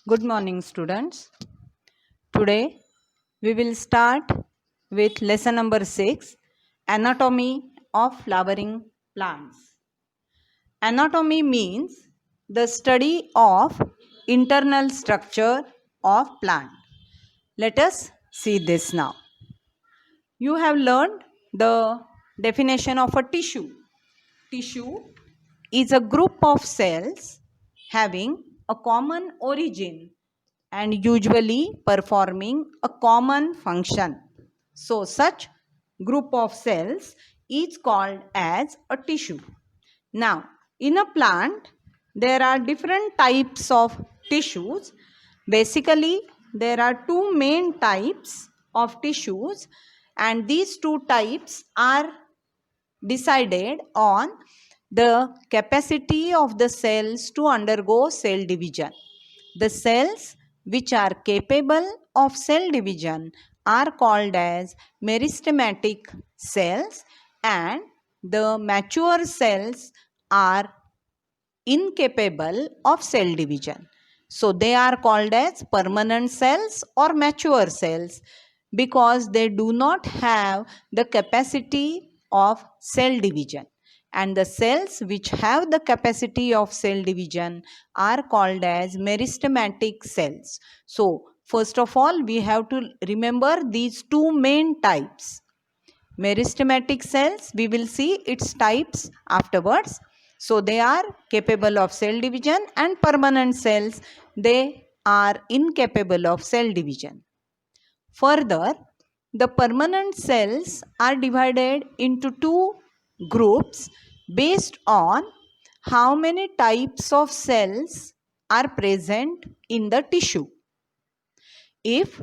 Good morning, students. Today we will start with lesson number 6, Anatomy of Flowering Plants. Anatomy means the study of internal structure of plant. Let us see this now. You have learned the definition of a tissue. Tissue is a group of cells having a common origin and usually performing a common function. So such group of cells is called as a tissue. Now, in a plant, there are different types of tissues. Basically, there are two main types of tissues, and these two types are decided on the capacity of the cells to undergo cell division. The cells which are capable of cell division are called as meristematic cells, and the mature cells are incapable of cell division. So they are called as permanent cells or mature cells because they do not have the capacity of cell division. And the cells which have the capacity of cell division are called as meristematic cells. So first of all, we have to remember these two main types. Meristematic cells, we will see its types afterwards. So they are capable of cell division, and permanent cells, they are incapable of cell division. Further, the permanent cells are divided into two groups based on how many types of cells are present in the tissue. If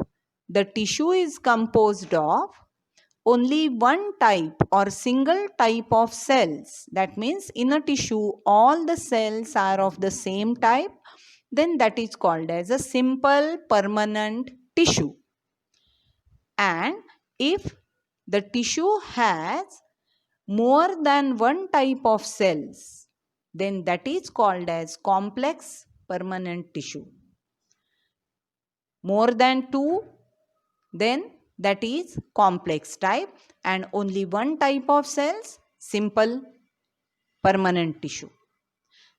the tissue is composed of only one type or single type of cells, that means in a tissue all the cells are of the same type, then that is called as a simple permanent tissue. And if the tissue has more than one type of cells, then that is called as complex permanent tissue. More than two, then that is complex type, and only one type of cells, simple permanent tissue.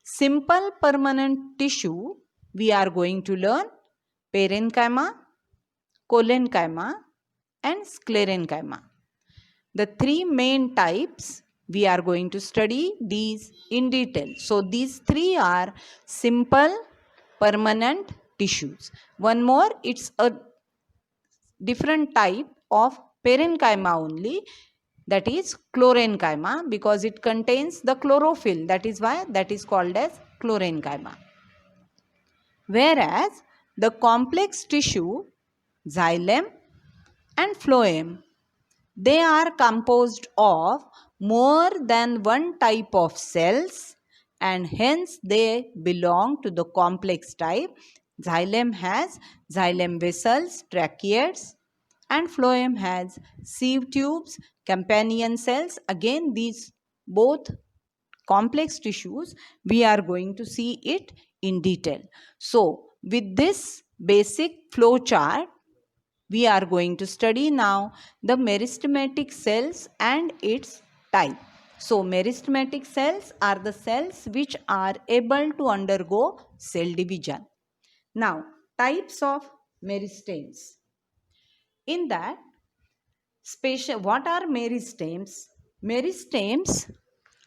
Simple permanent tissue, we are going to learn parenchyma, collenchyma and sclerenchyma. The three main types, we are going to study these in detail. So these three are simple permanent tissues. One more, it's a different type of parenchyma only, that is chlorenchyma, because it contains the chlorophyll, that is why that is called as chlorenchyma. Whereas the complex tissue, xylem and phloem, they are composed of more than one type of cells, and hence they belong to the complex type. Xylem has xylem vessels, tracheids, and phloem has sieve tubes, companion cells. Again, these both complex tissues, we are going to see it in detail. So with this basic flow chart, we are going to study now the meristematic cells and its type. So meristematic cells are the cells which are able to undergo cell division. Now, types of meristems. In that, what are meristems? Meristems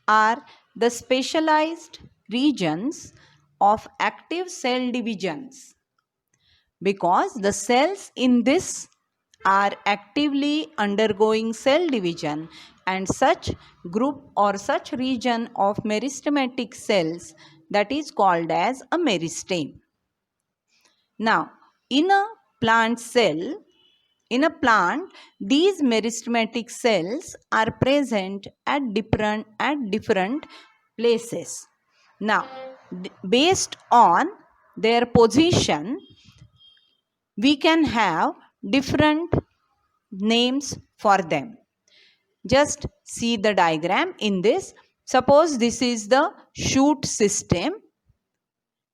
are the specialized regions of active cell divisions, because the cells in this are actively undergoing cell division, and such group or such region of meristematic cells, that is called as a meristem. Now, in a plant cell, in a plant, these meristematic cells are present at different places. Now, based on their position, we can have different names for them. Just see the diagram in this. Suppose this is the shoot system,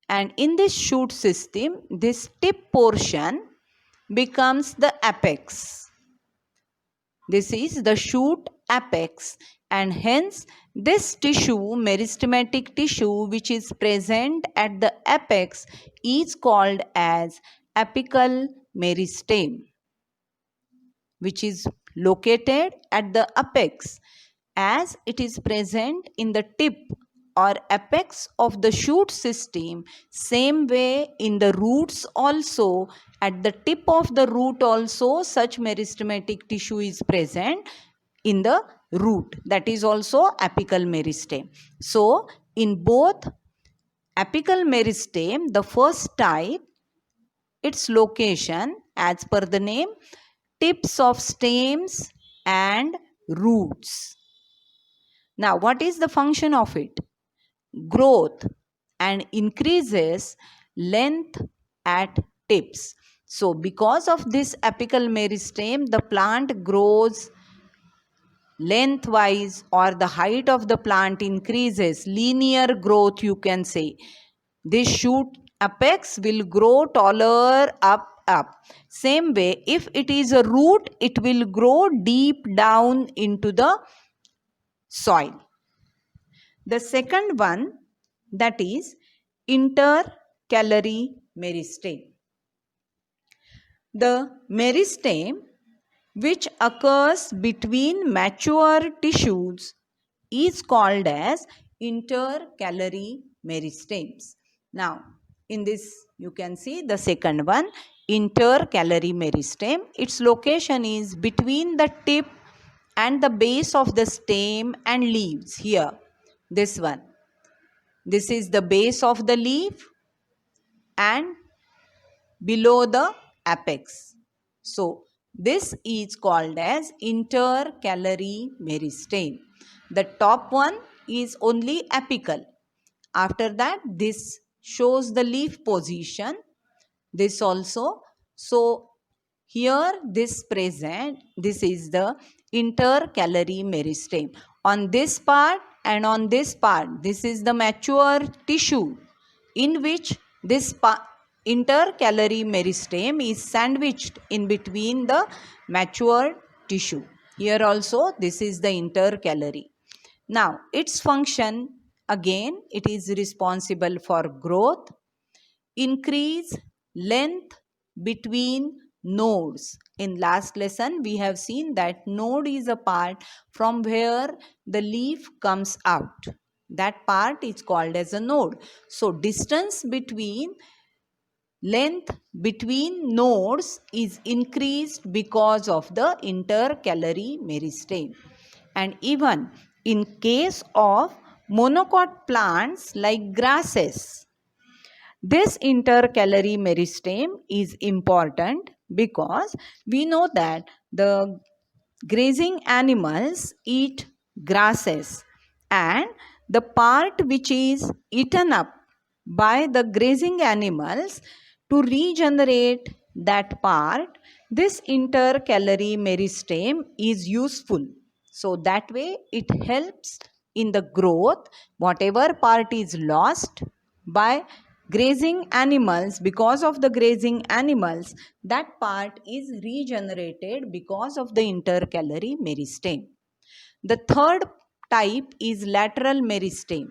And in this shoot system, this tip portion becomes the apex. This is the shoot apex, and hence this tissue, meristematic tissue, which is present at the apex is called as apical meristem, which is located at the apex, as it is present in the tip or apex of the shoot system. Same way in the roots also, at the tip of the root also such meristematic tissue is present in the root, that is also apical meristem. So in both apical meristem, the first type, its location as per the name, tips of stems and roots. Now what is the function of it? Growth and increases length at tips. So because of this apical meristem, the plant grows lengthwise, or the height of the plant increases, linear growth you can say. This shoot apex will grow taller up. Same way, if it is a root, it will grow deep down into the soil. The second one, that is intercalary meristem. The meristem which occurs between mature tissues is called as intercalary meristems. Now, in this you can see the second one, intercalary meristem. Its location is between the tip and the base of the stem and leaves. Here, this one. This is the base of the leaf and below the apex. So, this is called as intercalary meristem. The top one is only apical. After that, this shows the leaf position. This also. So, here this present, this is the intercalary meristem. On this part and on this part, this is the mature tissue in which this intercalary meristem is sandwiched in between the mature tissue. Here also this is the intercalary. Now its function, again it is responsible for growth, increase length between nodes. In last lesson we have seen that node is a part from where the leaf comes out. That part is called as a node. So distance between length between nodes is increased because of the intercalary meristem. And even in case of monocot plants like grasses, this intercalary meristem is important because we know that the grazing animals eat grasses, and the part which is eaten up by the grazing animals, to regenerate that part, this intercalary meristem is useful. So that way it helps in the growth. Whatever part is lost by grazing animals, because of the grazing animals, that part is regenerated because of the intercalary meristem. The third type is lateral meristem.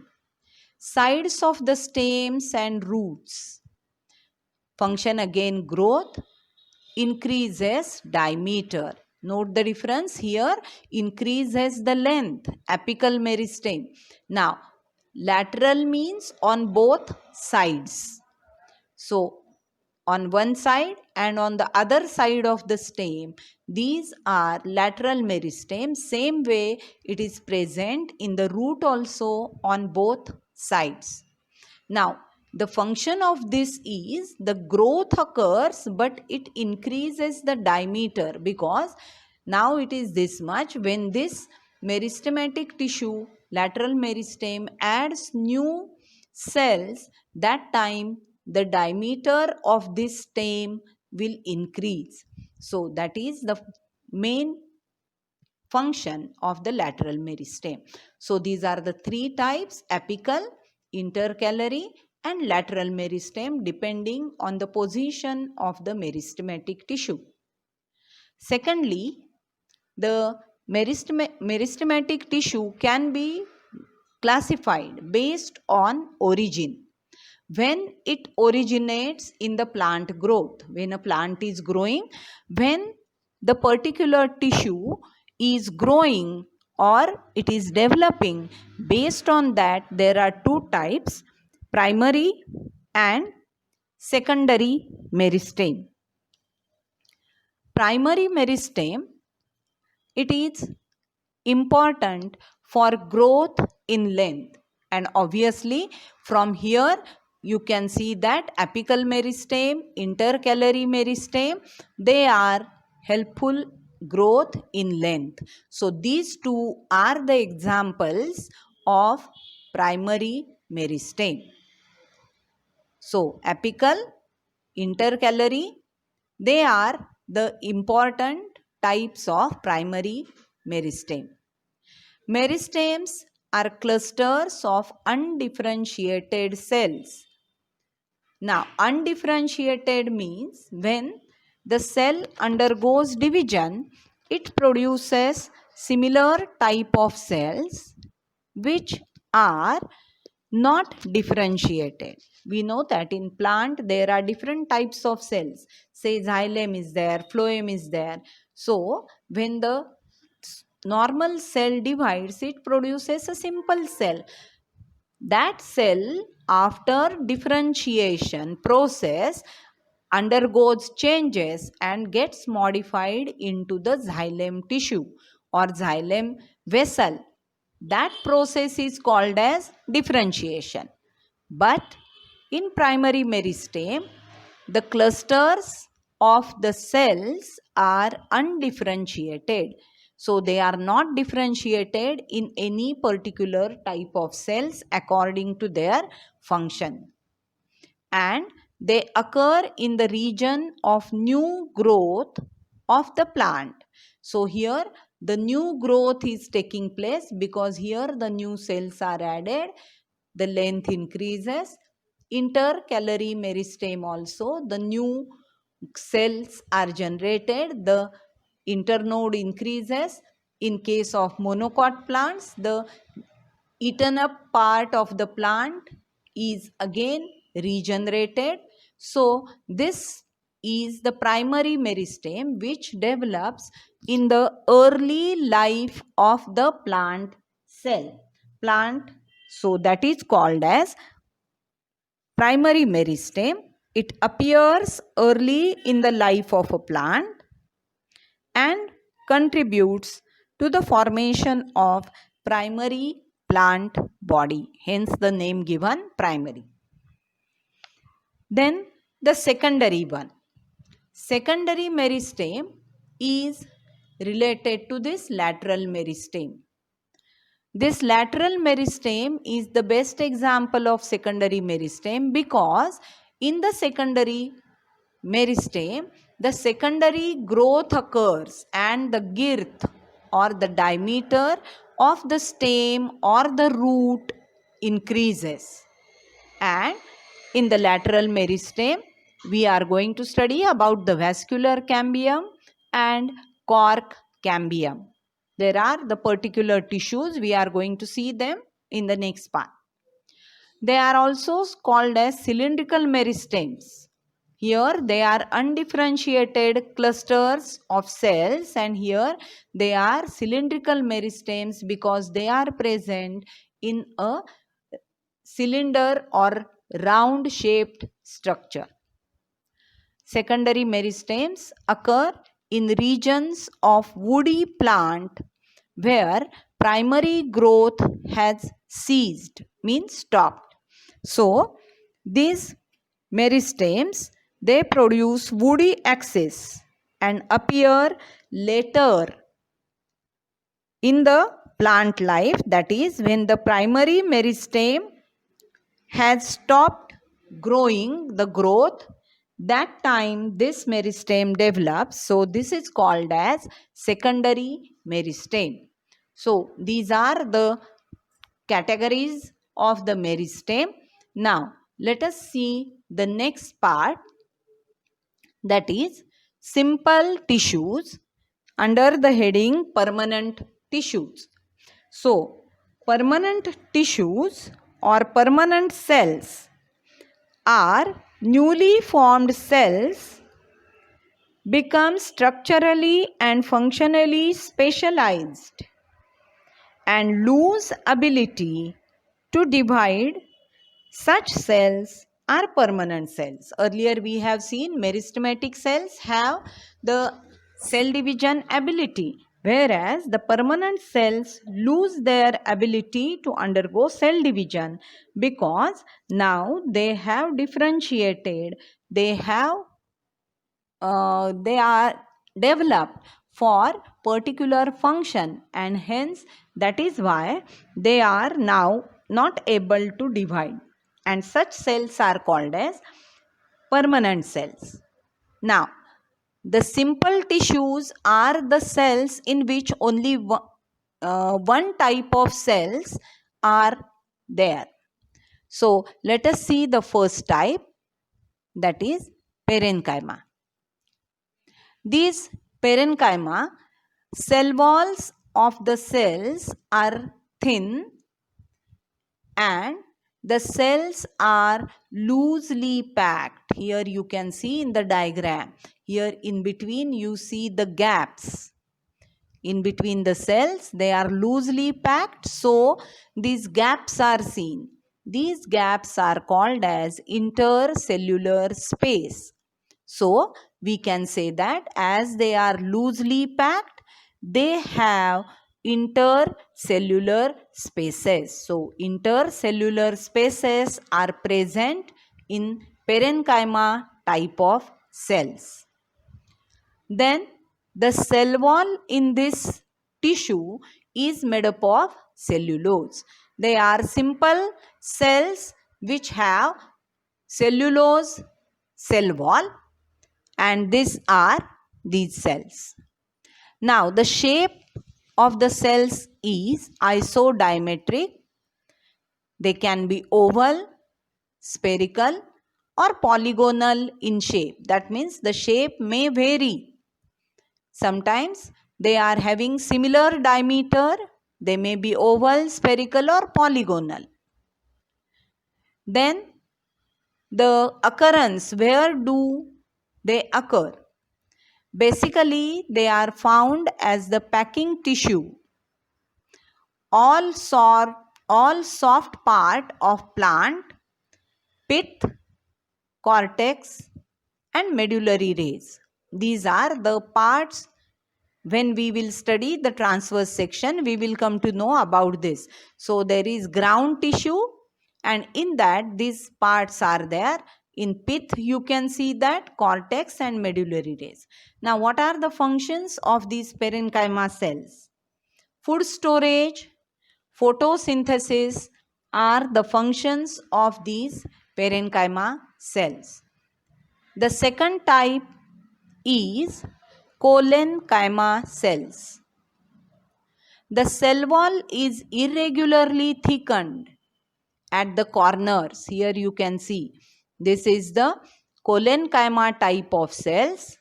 Sides of the stems and roots. Function again growth, increases diameter. Note the difference here, increases the length, apical meristem. Now, lateral means on both sides. So, on one side and on the other side of the stem, these are lateral meristem. Same way it is present in the root also on both sides. Now, the function of this is the growth occurs, but it increases the diameter, because now it is this much. When this meristematic tissue, lateral meristem, adds new cells, that time the diameter of this stem will increase. So that is the main function of the lateral meristem. So these are the three types: apical, intercalary and lateral meristem depending on the position of the meristematic tissue. Secondly, the meristematic tissue can be classified based on origin. When it originates in the plant growth, when a plant is growing, when the particular tissue is growing or it is developing, based on that there are two types, primary and secondary meristem. Primary meristem, it is important for growth in length, and obviously from here you can see that apical meristem, intercalary meristem, they are helpful growth in length. So these two are the examples of primary meristem. So apical, intercalary, they are the important types of primary meristem. Meristems are clusters of undifferentiated cells. Now, undifferentiated means when the cell undergoes division, it produces similar type of cells which are not differentiated. We know that in plant there are different types of cells. Say xylem is there, phloem is there. So when the normal cell divides, it produces a simple cell. That cell, after differentiation process, undergoes changes and gets modified into the xylem tissue or xylem vessel. That process is called as differentiation. But in primary meristem, the clusters of the cells are undifferentiated. So they are not differentiated in any particular type of cells according to their function. And they occur in the region of new growth of the plant. So here the new growth is taking place because here the new cells are added, the length increases. Intercalary meristem also, the new cells are generated, the internode increases. In case of monocot plants, the eaten up part of the plant is again regenerated. So this is the primary meristem which develops in the early life of the plant cell. So that is called as primary meristem. It appears early in the life of a plant and contributes to the formation of primary plant body, hence the name given primary. Then the secondary one. Secondary meristem is related to this lateral meristem. This lateral meristem is the best example of secondary meristem because in the secondary meristem, the secondary growth occurs and the girth or the diameter of the stem or the root increases. And in the lateral meristem, we are going to study about the vascular cambium and cork cambium. There are the particular tissues, we are going to see them in the next part. They are also called as cylindrical meristems. Here they are undifferentiated clusters of cells, and here they are cylindrical meristems because they are present in a cylinder or round shaped structure. Secondary meristems occur in regions of woody plant where primary growth has ceased, means stopped. So these meristems, they produce woody axis and appear later in the plant life, that is when the primary meristem has stopped growing the growth, that time this meristem develops. So this is called as secondary meristem. So these are the categories of the meristem. Now let us see the next part, that is simple tissues under the heading permanent tissues. So, permanent tissues or permanent cells are newly formed cells become structurally and functionally specialized and lose ability to divide. Such cells are permanent cells. Earlier we have seen meristematic cells have the cell division ability, whereas the permanent cells lose their ability to undergo cell division because now they have differentiated, they are developed for particular function, and hence that is why they are now not able to divide, and such cells are called as permanent cells. Now, the simple tissues are the cells in which only one type of cells are there. So let us see the first type, that is parenchyma. These parenchyma, cell walls of the cells are thin and the cells are loosely packed. Here you can see in the diagram. Here in between you see the gaps. In between the cells they are loosely packed, so these gaps are seen. These gaps are called as intercellular space. So we can say that as they are loosely packed, they have intercellular spaces. So intercellular spaces are present in parenchyma type of cells. Then the cell wall in this tissue is made up of cellulose. They are simple cells which have cellulose cell wall, and these are these cells. Now the shape of the cells is isodiametric. They can be oval, spherical or polygonal in shape. That means the shape may vary. Sometimes they are having similar diameter. They may be oval, spherical or polygonal. Then the occurrence, where do they occur? Basically, they are found as the packing tissue. All soft part of plant, pith, cortex and medullary rays. These are the parts. When we will study the transverse section, we will come to know about this. So there is ground tissue, and in that these parts are there. In pith you can see that cortex and medullary rays. Now what are the functions of these parenchyma cells? Food storage, photosynthesis are the functions of these parenchyma cells. The second type is collenchyma cells. The cell wall is irregularly thickened at the corners. Here you can see this is the collenchyma type of cells.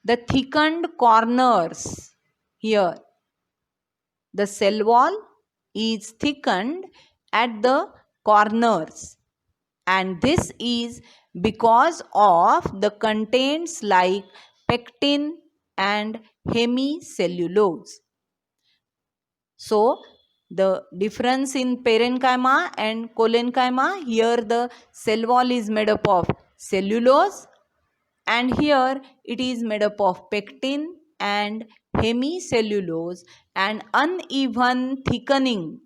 The thickened corners, here the cell wall is thickened at the corners, and this is because of the contents like pectin and hemicellulose. So the difference in parenchyma and collenchyma, here the cell wall is made up of cellulose and here it is made up of pectin and hemicellulose, and uneven thickening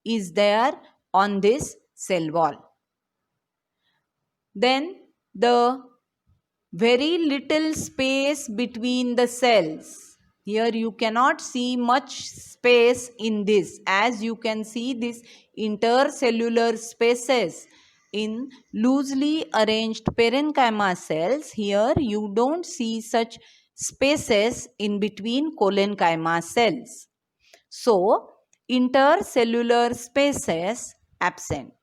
is there on this cell wall. Then the very little space between the cells. Here you cannot see much space in this, as you can see this intercellular spaces in loosely arranged parenchyma cells. Here you don't see such spaces in between collenchyma cells. So intercellular spaces absent.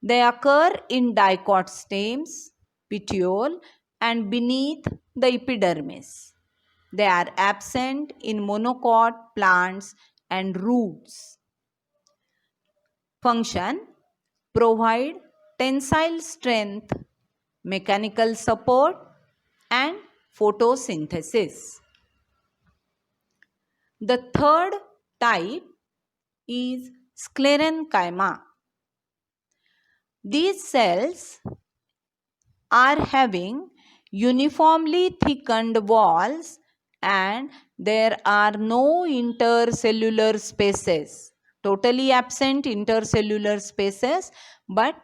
They occur in dicot stems, petiole, and beneath the epidermis. They are absent in monocot plants and roots. Function: provide tensile strength, mechanical support, and photosynthesis. The third type is sclerenchyma. These cells are having uniformly thickened walls and there are no intercellular spaces. Totally absent intercellular spaces, but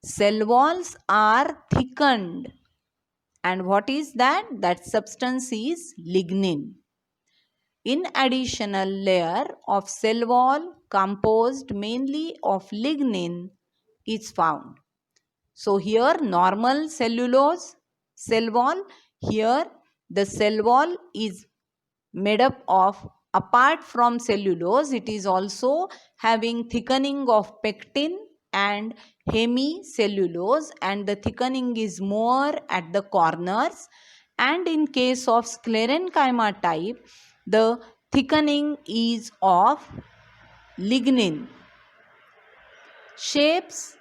cell walls are thickened. And what is that? That substance is lignin. In additional layer of cell wall composed mainly of lignin is found. So here normal cellulose cell wall, here the cell wall is made up of, apart from cellulose, it is also having thickening of pectin and hemicellulose, and the thickening is more at the corners. And in case of sclerenchyma type, the thickening is of lignin. Shapes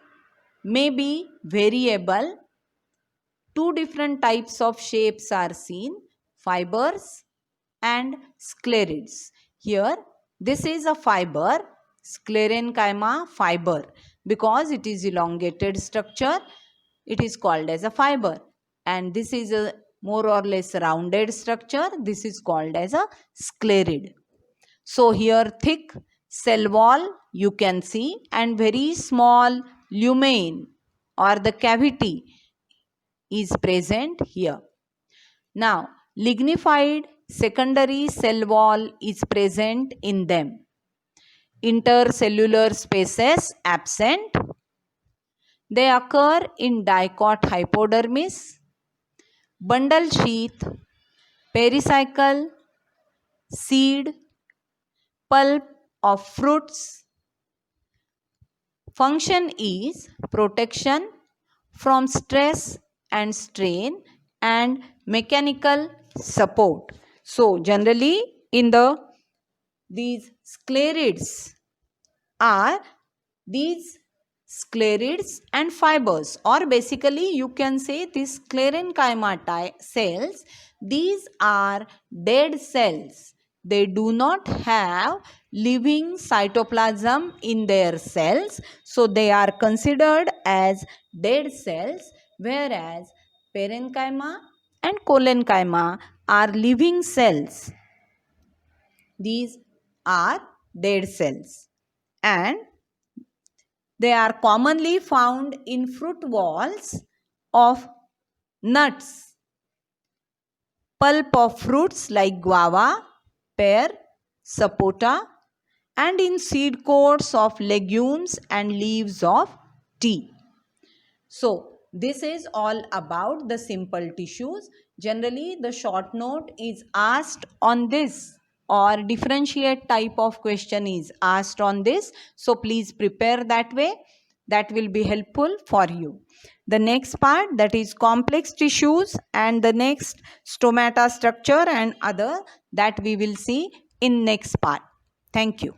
may be variable. Two different types of shapes are seen, fibers and sclerids. Here this is a fiber, sclerenchyma fiber. Because it is elongated structure, it is called as a fiber. And this is a more or less rounded structure, this is called as a sclerid. So here thick cell wall you can see and very small lumen or the cavity is present here. Now lignified secondary cell wall is present in them. Intercellular spaces absent. They occur in dicot hypodermis, bundle sheath, pericycle, seed, pulp of fruits. Function is protection from stress and strain and mechanical support. So generally in these sclerids are these sclerids and fibers, or basically you can say these sclerenchyma cells, these are dead cells. They do not have living cytoplasm in their cells, so they are considered as dead cells, whereas parenchyma and collenchyma are living cells. These are dead cells and they are commonly found in fruit walls of nuts, pulp of fruits like guava, pear, sapota, and in seed coats of legumes and leaves of tea. So this is all about the simple tissues. Generally the short note is asked on this, or differentiate type of question is asked on this. So please prepare that way. That will be helpful for you. The next part, that is complex tissues, and the next stomata structure and other, that we will see in next part. Thank you.